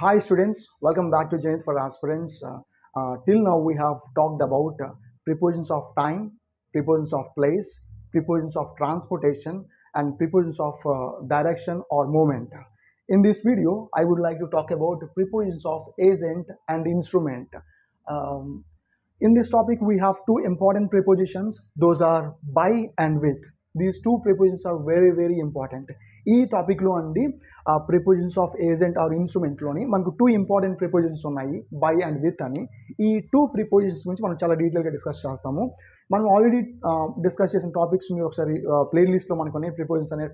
Hi students, welcome back to Janith for Aspirants. Till now we have talked about prepositions of time, prepositions of place, prepositions of transportation and prepositions of direction or movement. In this video, I would like to talk about prepositions of agent and instrument. Um, in this topic, we have two important prepositions. Those are by and with. These two prepositions are very important. ఈ టాపిక్లో అండి prepositions of agent or ఇన్స్ట్రుమెంట్లోని మనకు two important prepositions ఉన్నాయి, by and with అని. ఈ two prepositions గురించి మనం చాలా డీటెయిల్గా డిస్కస్ చేస్తాము. మనం ఆల్రెడీ డిస్కస్ చేసిన టాపిక్స్ మీరు ఒకసారి ప్లేలిస్ట్లో మనకు ఉన్నాయి, ప్రిపోజిషన్స్ అనే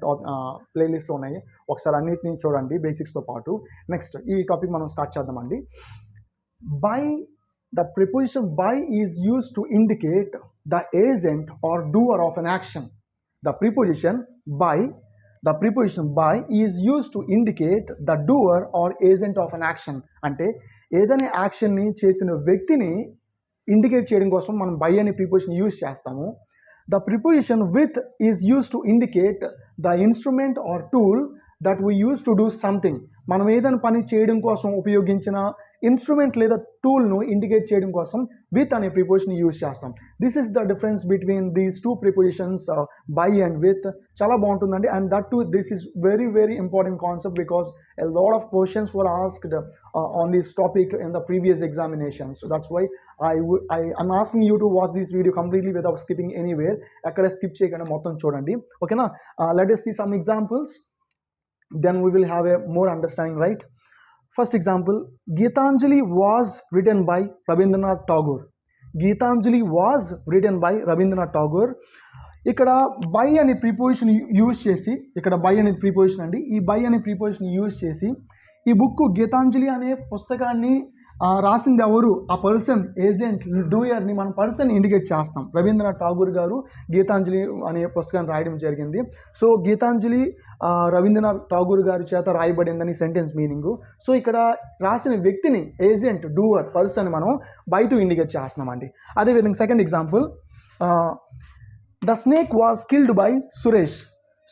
ప్లేలిస్ట్లో ఉన్నాయి. ఒకసారి అన్నిటిని చూడండి బేసిక్స్తో పాటు. నెక్స్ట్ ఈ టాపిక్ మనం స్టార్ట్ చేద్దామండి. By, the preposition by is used to indicate the agent or doer of an action. The preposition by is used to indicate the doer or agent of an action. అంటే ఏదైనా యాక్షన్ని చేసిన వ్యక్తిని indicate చేయడం కోసం మనం by అనే preposition use చేస్తాము. The preposition with is used to indicate the instrument or tool that we use to do something. మనం ఏదైనా పని చేయడం కోసం ఉపయోగించిన ఇన్స్ట్రుమెంట్ లేదా టూల్ను ఇండికేట్ చేయడం కోసం విత్ అనే ప్రిపోజిషన్ యూజ్ చేస్తాం. This is the difference between these two prepositions, by and with. చాలా బాగుంటుందండి. And that to this is very important concept because a lot of questions were asked on this topic in the previous examinations. So that's why I'm asking you to watch this video completely without skipping anywhere. Akkada skip cheyakanda mottham chodandi. Okay na? Let us see some examples. Then we will have a more understanding, right? First example, Geetanjali was written by Rabindranath Tagore. Geetanjali was written by Rabindranath Tagore. ఇక్కడ by అనే preposition use చేసి, ఇక్కడ by అనే preposition అండి, ఈ by అనే preposition use చేసి ఈ బుక్ గీతాంజలి అనే పుస్తకాన్ని రాసింది ఎవరు, ఆ పర్సన్, ఏజెంట్, డూయర్ని మనం పర్సన్ ఇండికేట్ చేస్తాం. రవీంద్రనాథ్ ఠాగూర్ గారు గీతాంజలి అనే పుస్తకాన్ని రాయడం జరిగింది. సో గీతాంజలి రవీంద్రనాథ్ ఠాగూర్ గారి చేత రాయబడిందని సెంటెన్స్ మీనింగు. సో ఇక్కడ రాసిన వ్యక్తిని, ఏజెంట్, డూయర్, పర్సన్ మనం బైతో ఇండికేట్ చేస్తున్నామండి. అదేవిధంగా second example, the snake was killed by Suresh.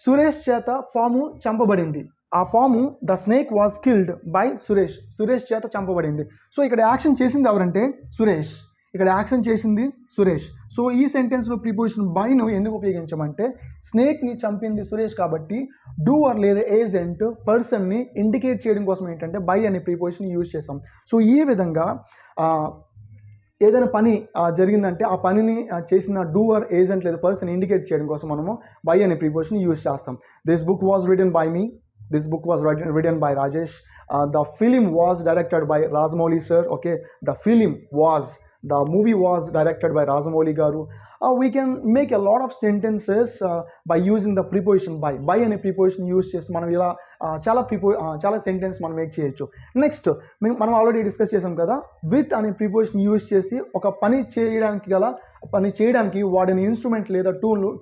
Suresh చేత పాము చంపబడింది. ఆ పాము, the snake was killed by Suresh చేత చంపబడింది. సో ఇక్కడ యాక్షన్ చేసింది ఎవరంటే సురేష్. ఇక్కడ యాక్షన్ చేసింది సురేష్. సో ఈ సెంటెన్స్లో ప్రిపోజిషన్ బైను ఎందుకు ఉపయోగించమంటే స్నేక్ని చంపింది సురేష్ కాబట్టి డూవర్ లేదా ఏజెంట్ పర్సన్ని ఇండికేట్ చేయడం కోసం ఏంటంటే బై అనే ప్రిపోజిషన్ యూజ్ చేసాం. సో ఈ విధంగా ఏదైనా పని జరిగిందంటే ఆ పనిని చేసిన డూవర్, ఏజెంట్ లేదా పర్సన్ ఇండికేట్ చేయడం కోసం మనము బై అనే ప్రిపోజిషన్ యూజ్ చేస్తాం. This book was written by me. This book was written by Rajesh. The film was directed by Rajamouli sir. Okay, the movie was directed by Rajamouli garu. We can make a lot of sentences by using the preposition by. By అనే preposition use చేసి మనం ఇలా చాలా sentence మనం make చేయొచ్చు. Next మనం already discuss చేసాం కదా, విత్ అనే ప్రిపోజిషన్ యూజ్ చేసి ఒక పని చేయడానికి వాడిన ఇన్స్ట్రుమెంట్ లేదా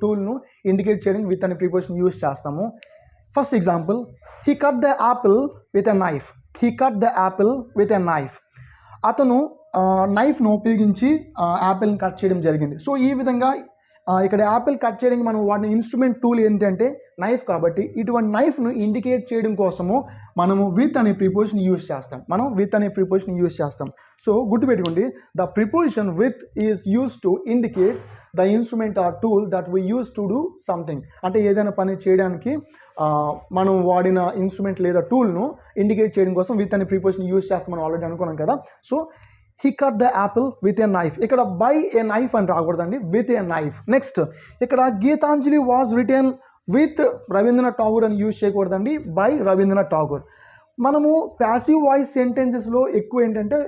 టూల్ను ఇండికేట్ చేయడానికి విత్ అనే ప్రిపోజిషన్ యూజ్ చేస్తాము. First example, he cut the apple with a knife. అతను నైఫ్ను ఉపయోగించి యాపిల్ని కట్ చేయడం జరిగింది. సో ఈ విధంగా ఇక్కడ యాపిల్ కట్ చేయడానికి మనం వాడిన ఇన్స్ట్రుమెంట్ టూల్ ఏంటంటే నైఫ్ కాబట్టి ఇటువంటి నైఫ్ను ఇండికేట్ చేయడం కోసము మనము విత్ అనే ప్రిపోజిషన్ యూజ్ చేస్తాం. సో గుర్తుపెట్టుకోండి, the preposition with is use to indicate the instrument are tool that we use to do something. అంటే ఏదైనా పని చేయడానికి మనం వాడిన ఇన్స్ట్రుమెంట్ లేదా టూల్ను ఇండికేట్ చేయడం కోసం విత్ అనే ప్రిపోజిషన్ యూజ్ చేస్తామని ఆల్రెడీ అనుకున్నాం కదా. So he cut the apple with a knife. ఇక్కడ by a knife అని రాకూడదండి, with a knife. నెక్స్ట్ ఇక్కడ Gitanjali was written with Rabindranath Tagore అని యూజ్ చేయకూడదండి, బై రవీంద్రనాథ్ ఠాగూర్. మనము ప్యాసివ్ వాయిస్ సెంటెన్సెస్లో ఎక్కువ ఏంటంటే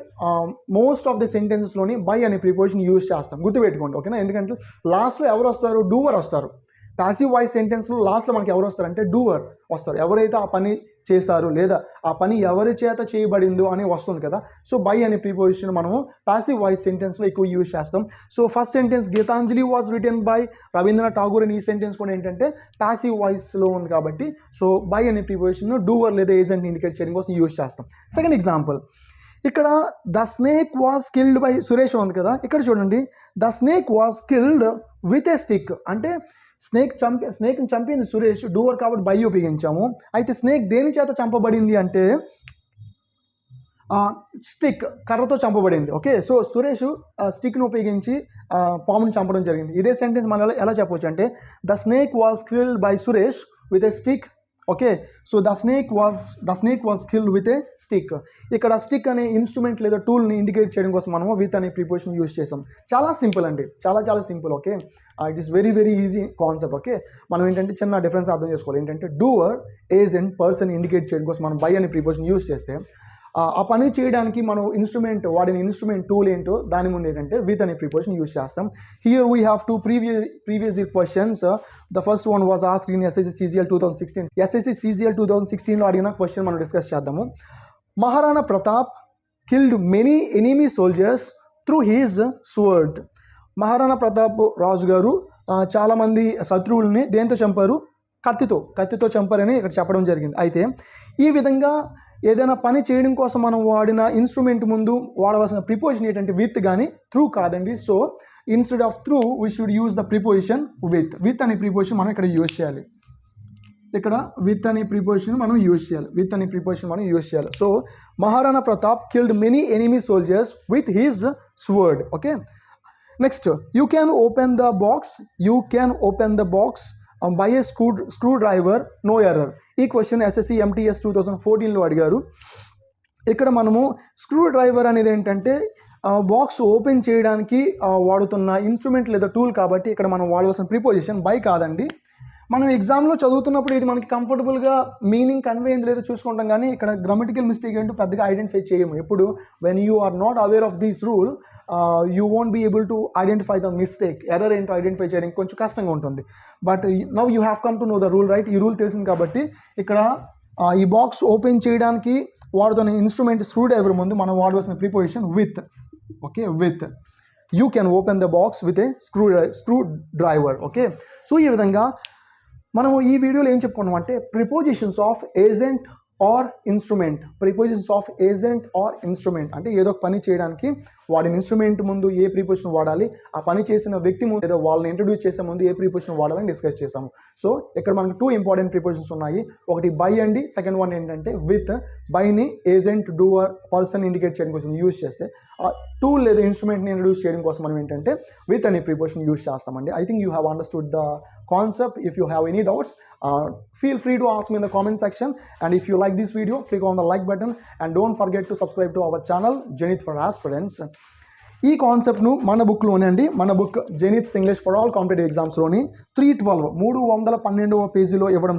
మోస్ట్ ఆఫ్ ది సెంటెన్సెస్లోని బై అనే ప్రిపోజిషన్ యూజ్ చేస్తాం. గుర్తుపెట్టుకోండి, ఓకేనా? ఎందుకంటే లాస్ట్లో ఎవరు వస్తారు, డూవర్ వస్తారు. ప్యాసివ్ వాయిస్ సెంటెన్స్లో లాస్ట్లో మనకి ఎవరు వస్తారంటే డూవర్ వస్తారు. ఎవరైతే ఆ పని చేశారు లేదా ఆ పని ఎవరి చేత చేయబడిందో అని వస్తుంది కదా. సో బై అనే ప్రిపోజిషన్ మనము ప్యాసివ్ వాయిస్ సెంటెన్స్లో ఎక్కువ యూజ్ చేస్తాం. So first sentence Gitanjali was written by Rabindranath Tagore అని ఈ సెంటెన్స్ కూడా ఏంటంటే ప్యాసివ్ వాయిస్లో ఉంది కాబట్టి సో బై అనే ప్రిపోజిషన్ డూవర్ లేదా ఏజెంట్ ఇండికేట్ చేయడం కోసం యూజ్ చేస్తాం. సెకండ్ ఎగ్జాంపుల్, ఇక్కడ the snake was killed by Suresh ఉంది కదా. ఇక్కడ చూడండి, the snake was killed with a stick. అంటే స్నేక్ని చంపింది సురేష్, డూవర్ కాబట్టి బై ఉపయోగించాము. అయితే స్నేక్ దేని చేత చంపబడింది అంటే స్టిక్ కర్రతో చంపబడింది. ఓకే, సో సురేష్ స్టిక్ను ఉపయోగించి పాముని చంపడం జరిగింది. ఇదే సెంటెన్స్ మనం ఎలా చెప్పవచ్చు అంటే the snake was killed by Suresh with a stick. Okay, so the snake was killed with a stick. ఇక్కడ స్టిక్ అనే ఇన్స్ట్రుమెంట్ లేదా టూల్ని ఇండికేట్ చేయడం కోసం మనము విత్ అనే ప్రిపోజిషన్ యూజ్ చేసాం. చాలా సింపుల్ అండి, చాలా simple. Okay, it is very easy concept. Okay, మనం ఏంటంటే చిన్న డిఫరెన్స్ అర్థం చేసుకోవాలి. ఏంటంటే డూవర్, ఏజెంట్, పర్సన్ ఇండికేట్ చేయడం కోసం మనం బై అనే ప్రిపోజిషన్ యూజ్ చేస్తే ఆ పని చేయడానికి మనం వాడిన ఇన్స్ట్రుమెంట్ టూల్ ఏంటో దాని ముందు ఏంటంటే విత్ అనే ప్రిపోజిషన్ యూజ్ చేస్తాం. Here we have two previous year questions. The first one was asked in SSC CGL 2016. SSC CGL 2016లో అడిగిన క్వశ్చన్ మనం డిస్కస్ చేద్దాము. Maharana Pratap killed many enemy soldiers through his sword. Maharana Pratap రాజు గారు చాలామంది శత్రువుల్ని దేంతో చంపారు? కత్తితో చంపారని ఇక్కడ చెప్పడం జరిగింది. అయితే ఈ విధంగా ఏదైనా పని చేయడం కోసం మనం వాడిన ఇన్స్ట్రుమెంట్ ముందు వాడవలసిన ప్రిపోజిషన్ ఏంటంటే విత్ కానీ త్రూ కాదండి. So instead of through we should use the preposition with అనే ప్రిపోజిషన్ మనం ఇక్కడ యూజ్ చేయాలి. విత్ అనే ప్రిపోజిషన్ మనం యూజ్ చేయాలి. So Maharana Pratap killed many enemy soldiers with his sword. Okay, next you can open the box by a screwdriver, no error. ఈ question SSC MTS 2014లో అడిగారు. ఇక్కడ మనము స్క్రూ డ్రైవర్ అనేది ఏంటంటే బాక్స్ ఓపెన్ చేయడానికి వాడుతున్న ఇన్స్ట్రుమెంట్ లేదా టూల్ కాబట్టి ఇక్కడ మనం వాడవలసిన ప్రిపోజిషన్ బై కాదండి. మనం ఎగ్జామ్లో చదువుతున్నప్పుడు ఇది మనకి కంఫర్టబుల్గా మీనింగ్ కన్వే అయింది లేదో చూసుకుంటాం, కానీ ఇక్కడ గ్రామటికల్ మిస్టేక్ ఏంటో పెద్దగా ఐడెంటిఫై చేయము. ఎప్పుడు when you are not aware of this rule you won't be able to identify the mistake. Error ఏంటో ఐడెంటిఫై చేయడం కొంచెం కష్టంగా ఉంటుంది. But now you have come to know the rule, right? ఈ రూల్ తెలిసింది కాబట్టి ఇక్కడ ఈ బాక్స్ ఓపెన్ చేయడానికి వాడుతున్న ఇన్స్ట్రుమెంట్ స్క్రూ డ్రైవర్ ముందు మనం వాడవలసిన preposition with. Okay, with. You can open the box with a screw driver. Okay, so ఈ విధంగా మనము ఈ వీడియోలో ఏం చెప్పుకున్నాం అంటే prepositions of agent or instrument. అంటే ఏదో ఒక పని చేయడానికి వాడిన ఇన్స్ట్రుమెంట్ ముందు ఏ ప్రిపోజిషన్ వాడాలి, ఆ పని చేసిన వ్యక్తి ముందు లేదా వాళ్ళని ఇంట్రడ్యూస్ చేసే ముందు ఏ ప్రిపోజిషన్ వాడాలని డిస్కస్ చేసాము. సో ఇక్కడ మనకు 2 ఇంపార్టెంట్ ప్రిపోజిషన్స్ ఉన్నాయి. ఒకటి బై అండి, సెకండ్ వన్ ఏంటంటే విత్. బైని ఏజెంట్, డూవర్, పర్సన్ ఇండికేట్ చేయడం కోసం యూజ్ చేస్తే, ఆ టూల్ లేదా ఇన్స్ట్రుమెంట్ని ఇంట్రడ్యూస్ చేయడం కోసం మనం ఏంటంటే విత్ అనే ప్రిపోజిషన్ యూజ్ చేస్తామండి. I think you have understood the concept. If you have any doubts, feel free to ask me in the comment section, and if you like this video, click on the like button and don't forget to subscribe to our channel Zenith for Aspirants. ఈ కాన్సెప్ట్ను మన బుక్లోనే అండి, మన book Zenith English for all competitive ఎగ్జామ్స్లోని 312 పేజీలో ఇవ్వడం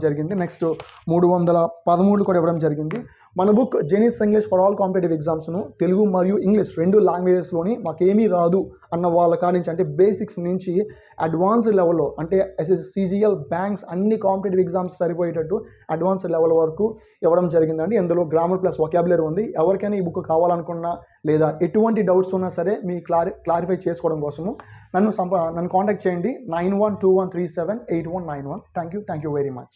జరిగింది. Next 313 కూడా ఇవ్వడం జరిగింది. మన book Zenith English for all competitive ఎగ్జామ్స్ను తెలుగు మరియు ఇంగ్లీష్ 2 లాంగ్వేజెస్లోని మాకేమీ రాదు అన్న వాళ్ళ కానించి అంటే బేసిక్స్ నుంచి అడ్వాన్స్డ్ లెవెల్లో అంటే SSC CGL బ్యాంక్స్ అన్ని కాంపిటేటివ్ ఎగ్జామ్స్ సరిపోయేటట్టు అడ్వాన్స్డ్ లెవెల్ వరకు ఇవ్వడం జరిగిందండి. ఇందులో గ్రామర్ ప్లస్ వొకాబులరీ ఉంది. ఎవరికైనా ఈ బుక్ కావాలనుకున్నా లేదా ఎటువంటి డౌట్స్ ఉన్నా సరే మీ క్లారిఫై చేసుకోవడం కోసము నన్ను కాంటాక్ట్ చేయండి 9121378191. Thank you very much.